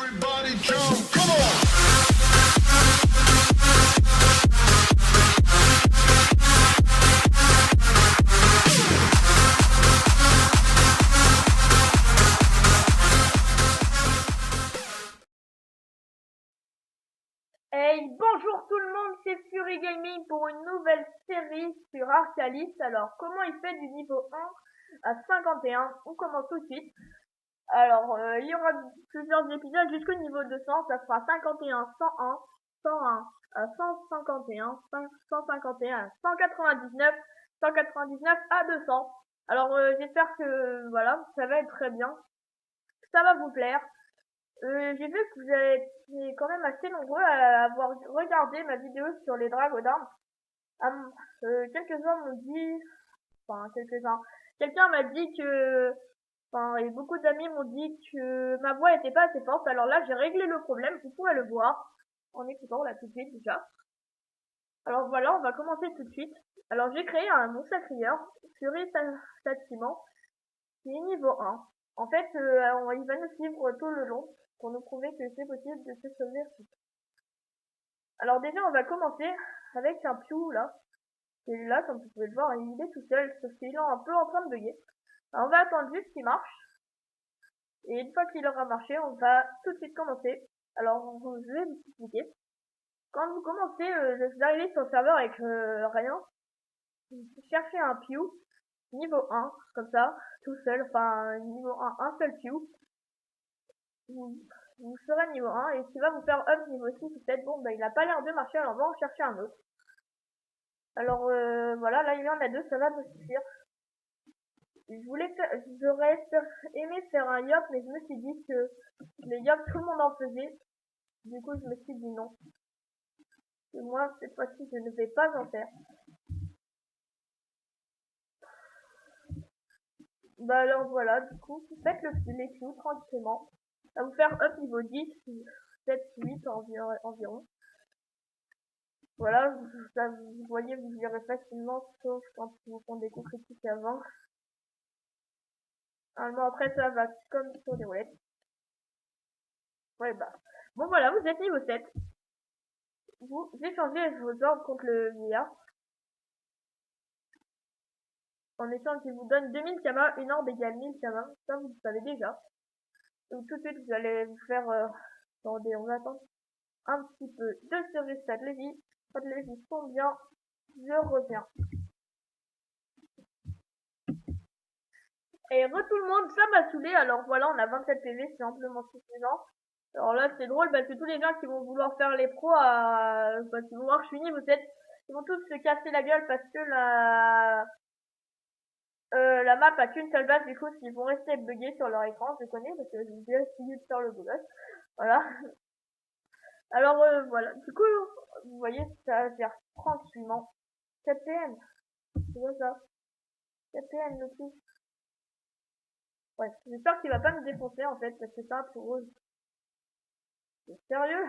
Everybody jump, come on! Hey, bonjour tout le monde, c'est Fury Gaming pour une nouvelle série sur Arcalis. Alors, comment il fait du niveau 1 à 51? On commence tout de suite. Alors, il y aura plusieurs épisodes jusqu'au niveau 200, ça sera 51, 101, 101 à 151, 151 à 199, 199 à 200. Alors, j'espère que, voilà, ça va être très bien. Ça va vous plaire. J'ai vu que vous êtes quand même assez nombreux à avoir regardé ma vidéo sur les dragons d'armes. Quelques-uns m'ont dit, enfin quelques-uns, quelqu'un m'a dit que, enfin et beaucoup d'amis m'ont dit que ma voix était pas assez forte. Alors là, j'ai réglé le problème, vous pouvez le voir en écoutant là tout de suite déjà. Alors voilà, on va commencer tout de suite. Alors j'ai créé un monstre crieur, Fury Satiment, qui est niveau 1. En fait, il va nous suivre tout le long pour nous prouver que c'est possible de se sauver. Alors déjà, on va commencer avec un Pew là. Et là, comme vous pouvez le voir, il est tout seul, sauf qu'il est un peu en train de bugger. Alors, on va attendre juste qu'il marche. Et une fois qu'il aura marché, on va tout de suite commencer. Alors, je vais vous expliquer. Quand vous commencez, vous arrivez sur le serveur avec rien. Vous cherchez un Pew, niveau 1, comme ça, tout seul, enfin, niveau 1, un seul Pew. Vous serez niveau 1 et qui va vous faire up niveau 6 ou 7. Bon, bah, il a pas l'air de marcher, alors on va en chercher un autre. Alors, voilà, là, il y en a deux, ça va me suffire. J'aurais aimé faire un yop, mais je me suis dit que les yop, tout le monde en faisait. Du coup, je me suis dit non. Et moi, cette fois-ci, je ne vais pas en faire. Bah alors voilà, du coup, faites les clous tranquillement. Ça va vous faire up niveau 10, 7, 8 environ. Voilà, vous voyez, vous verrez facilement, sauf quand ils vous font des coups critiques avant. Alors après, ça va comme sur des roulettes. Ouais, bah. Bon voilà, vous êtes niveau 7. Vous échangez vos ordres contre le vieillard. En échange, il vous donne 2000 kamas, une orbe égale 1000 kamas. Ça, vous le savez déjà. Donc tout de suite, vous allez vous faire... attendez, on va attendre un petit peu de service à de Lévis. Pas de Lévis sont bien. Je reviens. Et tout le monde, ça m'a saoulé. Alors voilà, on a 27 PV, c'est amplement suffisant. Alors là, c'est drôle parce que tous les gens qui vont vouloir faire les pros, qui vont voir que je suis niveau 7, ils vont tous se casser la gueule parce que la map a qu'une seule base, du coup, ils vont rester buggés sur leur écran, je connais, parce que j'ai déjà essayé de faire le boulot. Voilà. Alors, voilà. Du coup, vous voyez, ça gère tranquillement. 4 PM. C'est quoi ça? 4 PM le plus. Ouais, j'espère qu'il va pas me défoncer, en fait, parce que c'est un peu rose. C'est sérieux?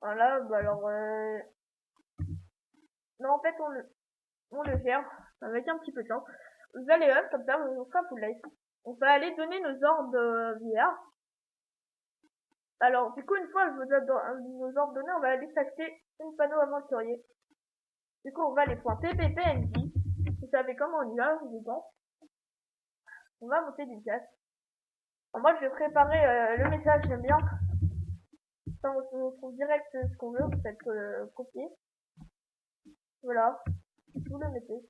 Voilà, bah alors, non, en fait, on le gère avec un petit peu de chance. Vous allez up, comme ça, on fera full life. On va aller donner nos ordres VR. Alors, du coup, une fois nos ordres donnés, on va aller s'acheter une panneau aventurier. Du coup, on va les pointer PPNJ. Vous savez comment on y va, je pense. On va monter d'une classe. Alors, moi, je vais préparer le message, j'aime bien. Enfin, on trouve direct ce qu'on veut, vous faites copier. Voilà, vous le mettez.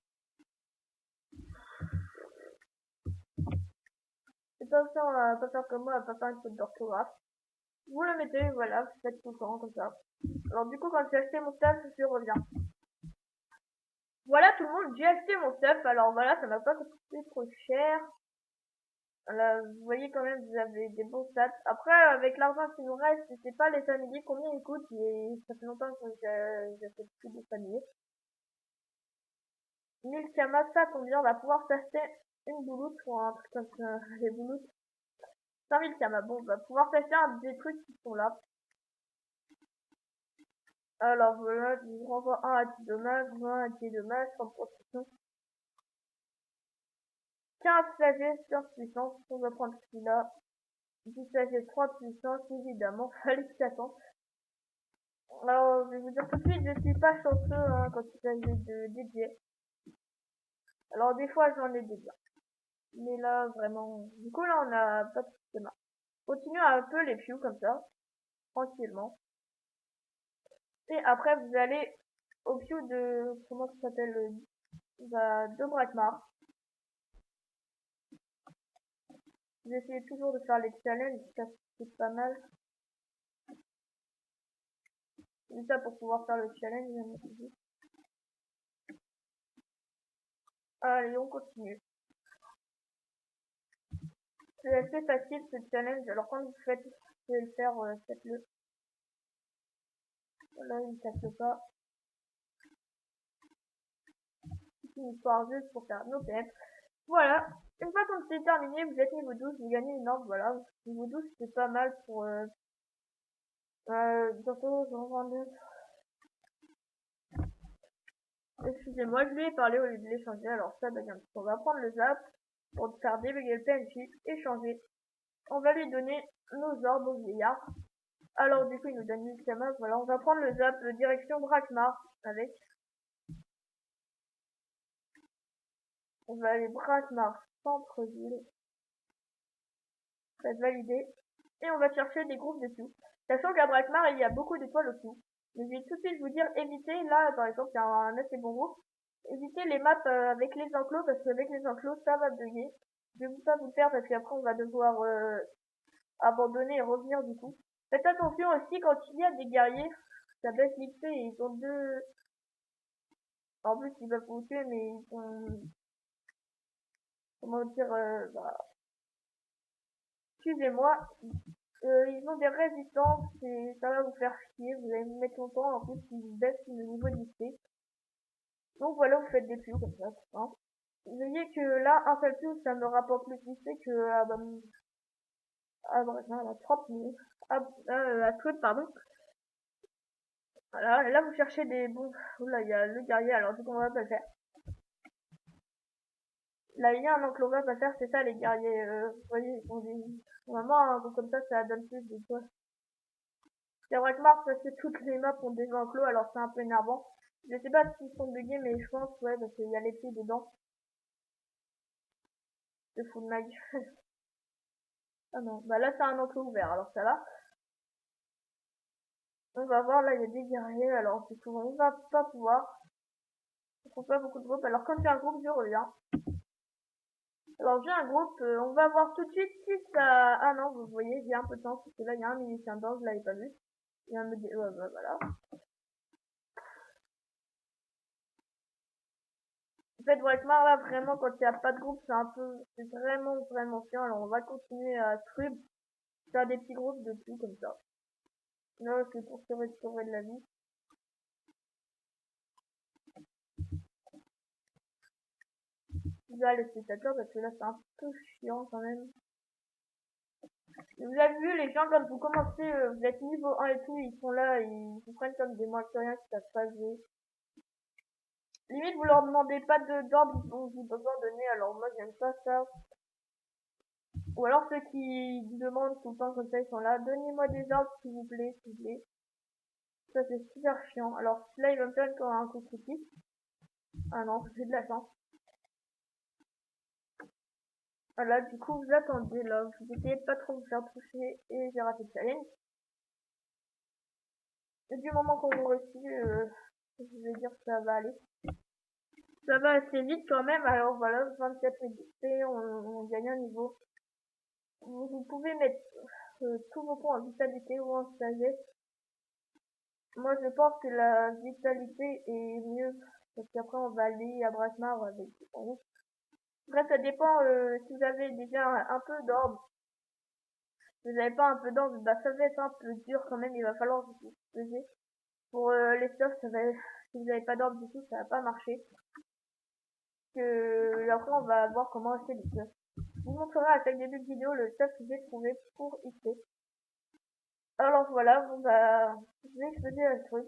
Attention à pas faire comme moi, à pas faire une faute d'orthographe. Vous le mettez, voilà, vous faites tout le temps comme ça. Alors du coup, quand j'ai acheté mon stuff, je reviens. Voilà tout le monde, j'ai acheté mon stuff. Alors voilà, ça m'a pas coûté trop cher. Là, vous voyez quand même, vous avez des bons stats. Après, avec l'argent qui nous reste, je sais pas les familiers combien ils coûtent. Et ça fait longtemps que j'achète plus de familiers. 1000 kamas, ça combien? On va pouvoir s'acheter une bouloute ou un truc comme ça. Les bouloutes. 5000 kamas. Bon, on va pouvoir s'acheter des trucs qui sont là. Alors voilà, je renvoie 1 à 10 dommages, 20 à 10 dommages, sans protection. 15 sagesse sur puissance, on va prendre celui-là. Du sagesse 3 puissance, évidemment, fallait que ça tente. Alors, je vais vous dire tout de suite, je suis pas chanceux hein, quand il s'agit de DJ. Alors, des fois, j'en ai des biens. Mais là, vraiment... Du coup, là, on a pas de système. Continuez un peu les pious comme ça, tranquillement. Et après, vous allez au piou de... Comment ça s'appelle de Brakmar. J'essaie toujours de faire les challenges, ça c'est pas mal. C'est ça pour pouvoir faire le challenge, bien entendu. Allez, on continue. C'est assez facile ce challenge, alors quand vous faites, vous pouvez le faire, faites-le. Là, il ne casse pas. C'est une histoire juste pour faire nos PM. Voilà. Une fois qu'on c'est terminé, vous êtes niveau 12, vous gagnez une ordre, voilà. Niveau 12, c'est pas mal pour, bientôt, j'en vends deux. Excusez-moi, je lui ai parlé au lieu de l'échanger, alors ça, bah, on va prendre le zap pour faire débugger le PNJ et changer. On va lui donner nos ordres au vieillard. Alors du coup il nous donne 1000 camas, voilà, on va prendre le zap direction Brakmar avec. On va aller Brakmar, centre-ville. Ça va être validé. Et on va chercher des groupes de tout. Sachant qu'à Brakmar il y a beaucoup d'étoiles aussi. Mais je vais tout de suite vous dire évitez, là par exemple il y a un assez bon groupe. Évitez les maps avec les enclos parce qu'avec les enclos ça va bugger. Je vais pas vous le faire parce qu'après on va devoir abandonner et revenir du coup. Faites attention aussi quand il y a des guerriers, ça baisse vite fait et ils ont deux... En plus ils peuvent vous tuer mais ils ont... Comment dire... Excusez-moi, ils ont des résistances et ça va vous faire chier, vous allez mettre longtemps, en plus ils baissent le niveau d'XP. Donc voilà, vous faites des plus comme ça, hein. Vous voyez que là, un seul plus, ça me rapporte plus d'XP que à 30 minutes. À Claude, pardon. Voilà, et là vous cherchez des bons... Oula, il y a le guerrier, alors du coup on va pas le faire. Là il y a un enclos, on va pas le faire, c'est ça les guerriers, vous voyez, ils ont des... Normalement, un groupe comme ça donne plus de quoi. C'est vrai que Mars, parce que toutes les maps ont des enclos, alors c'est un peu énervant. Je sais pas s'ils sont buggés, mais je pense, ouais, parce qu'il y a les pieds dedans. Je fous de ma gueule. Ah non, bah là c'est un enclos ouvert, alors ça va. On va voir, là il y a des guerriers, alors du coup on va pas pouvoir. On trouve pas beaucoup de groupes, alors comme j'ai un groupe, je reviens. Alors j'ai un groupe, on va voir tout de suite si ça... Ah non, vous voyez, j'ai un peu de temps, parce que là il y a un milicien d'or, je l'avais pas vu. Il y a un ouais, bah, voilà. En fait, Wagmar, là, vraiment, quand il n'y a pas de groupe, c'est vraiment chiant. Alors, on va continuer à Scrub, faire des petits groupes de tout, comme ça. Là, c'est pour se restaurer de la vie. Je vais aller spectateur, parce que là, c'est un peu chiant, quand même. Vous avez vu, les gens, quand vous commencez, vous êtes niveau 1 et tout, ils sont là, ils vous prennent comme des moins que rien qui savent pas jouer. Limite, vous leur demandez pas d'ordre, ils ont besoin de donner, alors moi, j'aime pas ça. Ou alors ceux qui demandent tout le temps comme ça, ils sont là, donnez-moi des ordres, s'il vous plaît, s'il vous plaît. Ça, c'est super chiant. Alors, là, il va me faire encore un coup critique. Ah non, j'ai de la chance. Voilà, du coup, vous attendez, là. Vous essayez de pas trop vous faire toucher et j'ai raté le challenge. Et du moment qu'on vous réussit, je vais dire que ça va aller. Ça va assez vite quand même. Alors voilà, 24 d'XP, on gagne un niveau. Vous pouvez mettre tous vos points en vitalité ou en sagesse. Moi, je pense que la vitalité est mieux. Parce qu'après, on va aller à Brakmar avec en route. Après, ça dépend si vous avez déjà un peu d'ordre. Si vous n'avez pas un peu d'ordre, bah ça va être un peu dur quand même. Il va falloir vous peser. Pour les stuffs, si vous n'avez pas d'ordre du tout, ça va pas marcher. Après, on va voir comment acheter les stuffs. Je vous montrerai à chaque début de vidéo le stuff que j'ai trouvé pour XP. Alors voilà, bon bah, je vais exploser le truc.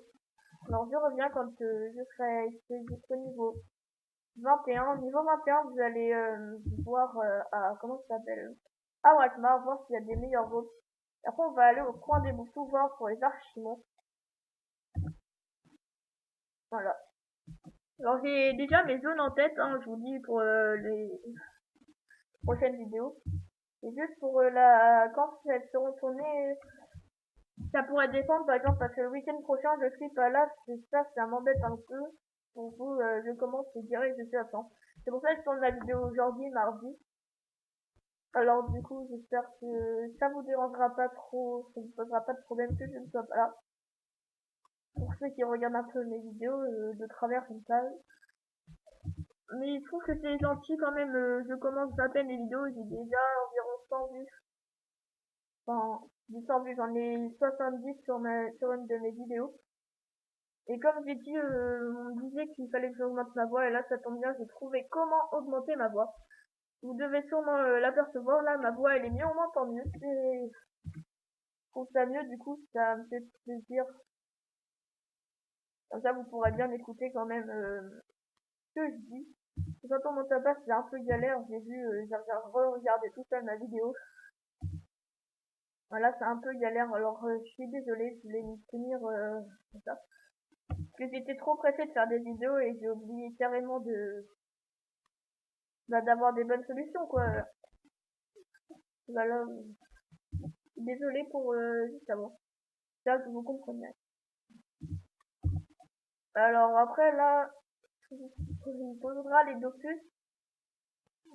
Alors je reviens quand je serai jusqu'au niveau 21. Niveau 21, vous allez voir à comment ça s'appelle à Wagmar, voir s'il y a des meilleurs votes. Après, on va aller au coin des bouffons voir pour les archimons. Voilà. Alors, j'ai déjà mes zones en tête, hein, je vous dis pour les prochaines vidéos. Et juste pour quand elles seront tournées, ça pourrait dépendre, par exemple, parce que le week-end prochain, je suis pas là, ça m'embête un peu. Pour vous, je commence direct, je suis absent. C'est pour ça que je tourne la vidéo aujourd'hui, mardi. Alors, du coup, j'espère que ça vous dérangera pas trop, ça vous posera pas de problème que je ne sois pas là. Pour ceux qui regardent un peu mes vidéos de travers comme ça. Mais je trouve que c'est gentil quand même, je commence à peine les vidéos, j'ai déjà environ 100 vues. Enfin, 100 vues, j'en ai 70 sur une de mes vidéos. Et comme j'ai dit, on me disait qu'il fallait que j'augmente ma voix, et là ça tombe bien, j'ai trouvé comment augmenter ma voix. Vous devez sûrement l'apercevoir, là ma voix elle est mieux, on m'entend mieux, je trouve ça mieux, du coup ça me fait plaisir. Comme ça vous pourrez bien écouter quand même ce que je dis. Quand on monte à passe, c'est un peu galère, j'ai vu, j'ai re-regardé tout ça ma vidéo. Voilà, c'est un peu galère, alors je suis désolée, je voulais m'y tenir comme ça. Parce que j'étais trop pressée de faire des vidéos et j'ai oublié carrément d'avoir des bonnes solutions, quoi. Voilà, désolée pour juste avant. Là, que vous compreniez. Alors après, là, il faudra les docus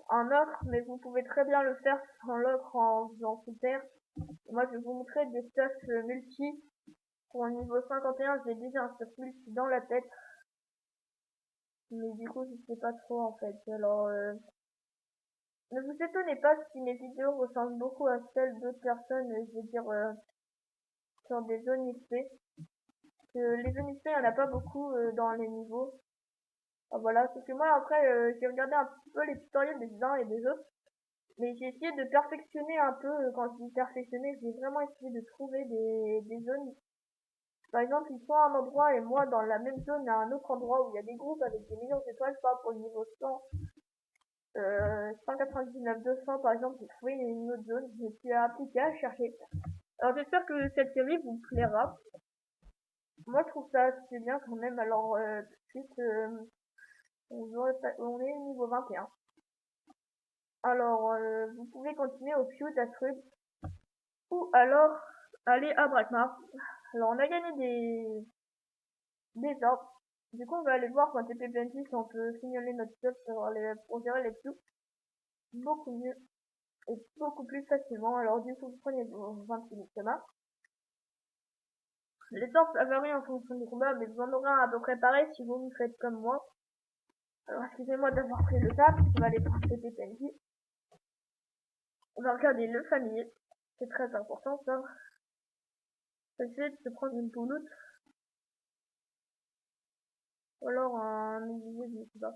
en ocre, mais vous pouvez très bien le faire sans l'ocre en faisant super. Moi, je vais vous montrer des stuffs multi. Pour un niveau 51, j'ai déjà un stuff multi dans la tête. Mais du coup, je sais pas trop en fait. Alors, ne vous étonnez pas si mes vidéos ressemblent beaucoup à celles d'autres personnes, je veux dire, sur des zones XP. Les zones XP, il n'y en a pas beaucoup dans les niveaux. Ah, voilà, parce que moi après, j'ai regardé un petit peu les tutoriels des uns et des autres. Mais j'ai essayé de perfectionner un peu, quand je dis perfectionner, j'ai vraiment essayé de trouver des zones. Par exemple, ils sont à un endroit et moi, dans la même zone, à un autre endroit où il y a des groupes avec des millions d'étoiles, je parle pour le niveau 100. 199, 200 par exemple, j'ai trouvé une autre zone, je me suis appliqué à chercher. Alors j'espère que cette série vous plaira. Moi je trouve ça assez bien quand même, alors tout de suite, on est niveau 21. Alors vous pouvez continuer au Feud Astrud, ou alors aller à Brakmar. Alors on a gagné des ordres. Du coup on va aller voir quand TPPNT si on peut signaler notre stuff pour gérer les Feud. Beaucoup mieux et beaucoup plus facilement. Alors du coup vous prenez vos 26 chemins. Les sorts ça varie en fonction du combat, mais vous en aurez un à peu près pareil si vous me faites comme moi. Alors excusez-moi d'avoir pris le tap, on va aller prendre TPPNT. On va regarder le familier, c'est très important ça. On va essayer de se prendre une pouloute. Ou alors un milieu, je sais pas.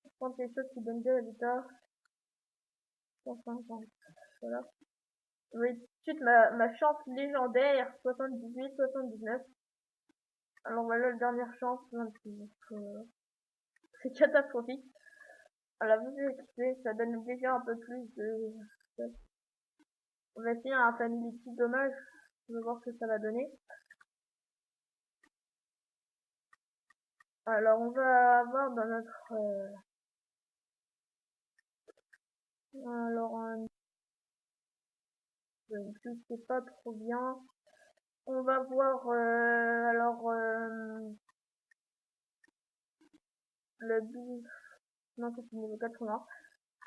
Je prends quelque chose qui donne des résultats. 150. Voilà. Vous voyez tout de suite ma chance légendaire, 78, 79. Alors voilà, la dernière chance, 26. C'est catastrophique. Alors vous écoutez, ça donne déjà un peu plus de... On va essayer un family petit dommage. On va voir ce que ça va donner. Alors on va avoir dans notre... alors je sais pas trop bien. On va voir le 12. Non, c'est niveau 80.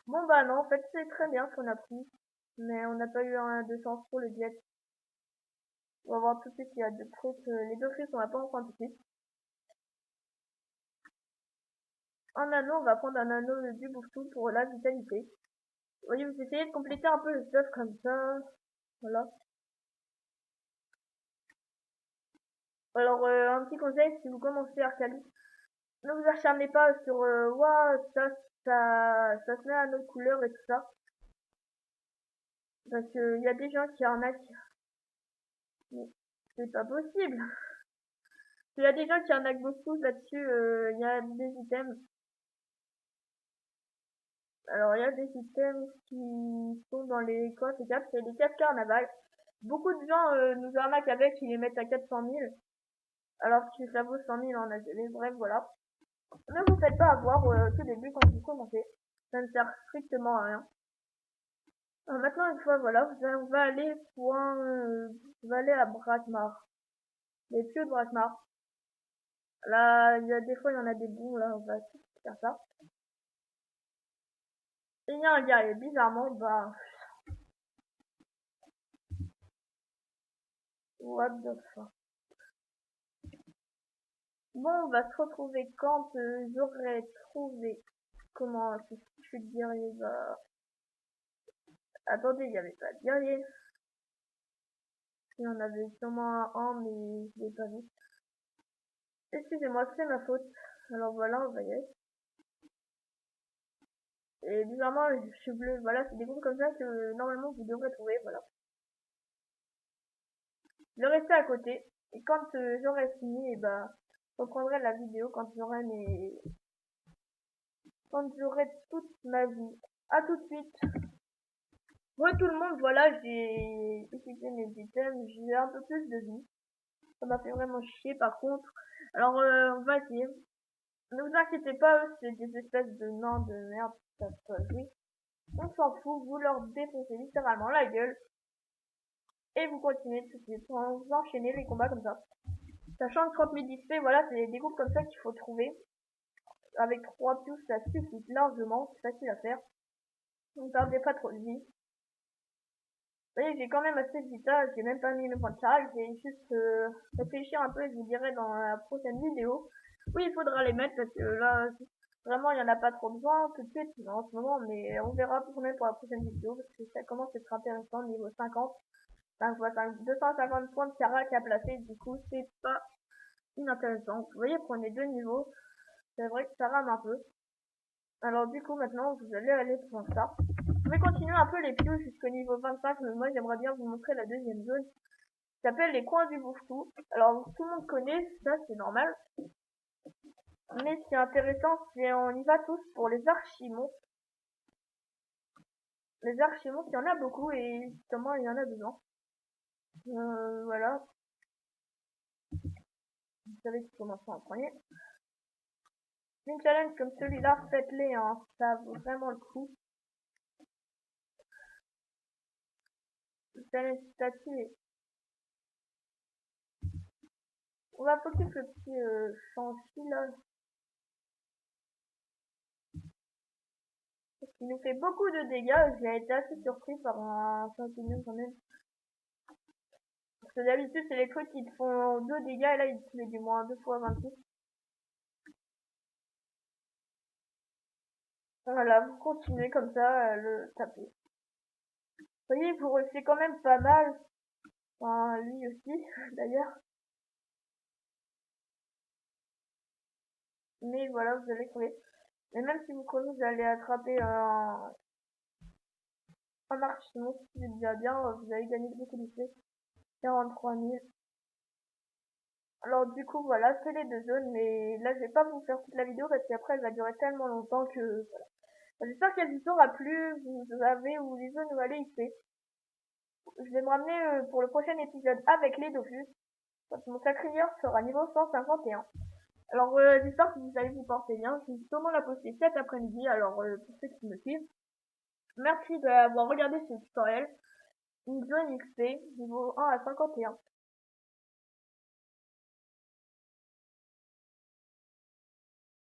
Bon bah non, en fait c'est très bien ce qu'on a pris. Mais on n'a pas eu un de chance pour le jet. On va voir tout de suite s'il y a deux trucs. Les deux trucs on va pas en prendre tout de suite. Un anneau, on va prendre un anneau du bouffetou pour la vitalité. Vous voyez, vous essayez de compléter un peu le stuff comme ça. Voilà. Alors, un petit conseil, si vous commencez Arcali, ne vous acharnez pas sur waouh, ça se met à notre couleur et tout ça. Parce qu'il y a des gens qui arnaquent. Mais c'est pas possible. Il y a des gens qui arnaquent beaucoup là-dessus. Il y a des items. Alors, il y a des items qui sont dans les coffres et caps, c'est les caps carnaval. Beaucoup de gens nous arnaquent avec, ils les mettent à 400 000, alors que ça vaut 100 000 en AGV. Bref, voilà. Ne vous faites pas avoir au tout début quand vous commencez. Ça ne sert strictement à rien. Alors maintenant, une fois, voilà, on va aller on va aller à Brakmar. Les pieux de Brakmar. Là, il y a des fois, il y en a des bons, là, on va faire ça. Et il y a un guerrier, bizarrement, bah, what the fuck. Bon, on va se retrouver quand j'aurai trouvé comment ce fichu de guerrier va... Attendez, il n'y avait pas de guerrier. Il y en avait sûrement un, mais je l'ai pas vu. Excusez-moi, c'est ma faute. Alors voilà, on va y aller. Et bizarrement, je suis bleu. Voilà, c'est des groupes comme ça que normalement vous devrez trouver. Voilà. Je vais rester à côté. Et quand j'aurai fini, et bah, je reprendrai la vidéo quand j'aurai quand j'aurai toute ma vie. À tout de suite. Moi, tout le monde, voilà, j'ai utilisé mes items. J'ai un peu plus de vie. Ça m'a fait vraiment chier par contre. Alors, on va essayer. Ne vous inquiétez pas, eux, c'est des espèces de nains de merde. Ça peut jouer. On s'en fout, vous leur défoncez littéralement la gueule. Et vous continuez tout de suite. Vous enchaînez les combats comme ça. Sachant que 30 000 d'XP, voilà, c'est des groupes comme ça qu'il faut trouver. Avec 3 pious, ça suffit largement. C'est facile à faire. Ne perdez pas trop de vie. Vous voyez, j'ai quand même assez de vita. J'ai même pas mis mes points de charge. J'ai juste réfléchir un peu et je vous dirai dans la prochaine vidéo. Oui, il faudra les mettre parce que là, vraiment, il n'y en a pas trop besoin tout de suite en ce moment. Mais on verra pour la prochaine vidéo parce que ça commence à être intéressant niveau 50. 5 x 5, 250 points de carac à placer, du coup, c'est pas inintéressant. Vous voyez, prenez deux niveaux. C'est vrai que ça rame un peu. Alors, du coup, maintenant, vous allez aller pour ça. Je vais continuer un peu les pious jusqu'au niveau 25, mais moi, j'aimerais bien vous montrer la deuxième zone. Qui s'appelle les coins du bouffetou. Alors, tout le monde connaît, ça, c'est normal. Mais ce qui est intéressant, c'est on y va tous pour les archimons. Les archimons, il y en a beaucoup et justement, il y en a besoin. Voilà. Vous savez qui commence en premier. Une challenge comme celui-là, faites-les, hein. Ça vaut vraiment le coup. Une challenge statue. On va focus le petit chanchi là. Parce qu'il nous fait beaucoup de dégâts. J'ai été assez surpris par un champignon quand même. Parce que d'habitude, c'est les trucs qui te font 2 dégâts et là, il te met du moins 2 fois 26. Voilà, vous continuez comme ça à le taper. Vous voyez, vous refait quand même pas mal. Enfin, lui aussi, d'ailleurs. Mais voilà, vous allez crever. Et même si vous crevez, vous allez attraper un archimon, si c'est déjà bien, vous allez gagner beaucoup d'XP. 43 000. Alors du coup voilà, c'est les deux zones, mais là je vais pas vous faire toute la vidéo parce qu'après elle va durer tellement longtemps que voilà. J'espère qu'elle vous aura plu, vous avez ou les zones où aller XP. Je vais me ramener pour le prochain épisode avec les Dofus. Mon sacrieur sera niveau 151. Alors j'espère que vous allez vous porter bien. Je vais sûrement la poster cet après-midi, alors pour ceux qui me suivent. Merci d'avoir regardé ce tutoriel. Une zone XP niveau 1 à 51.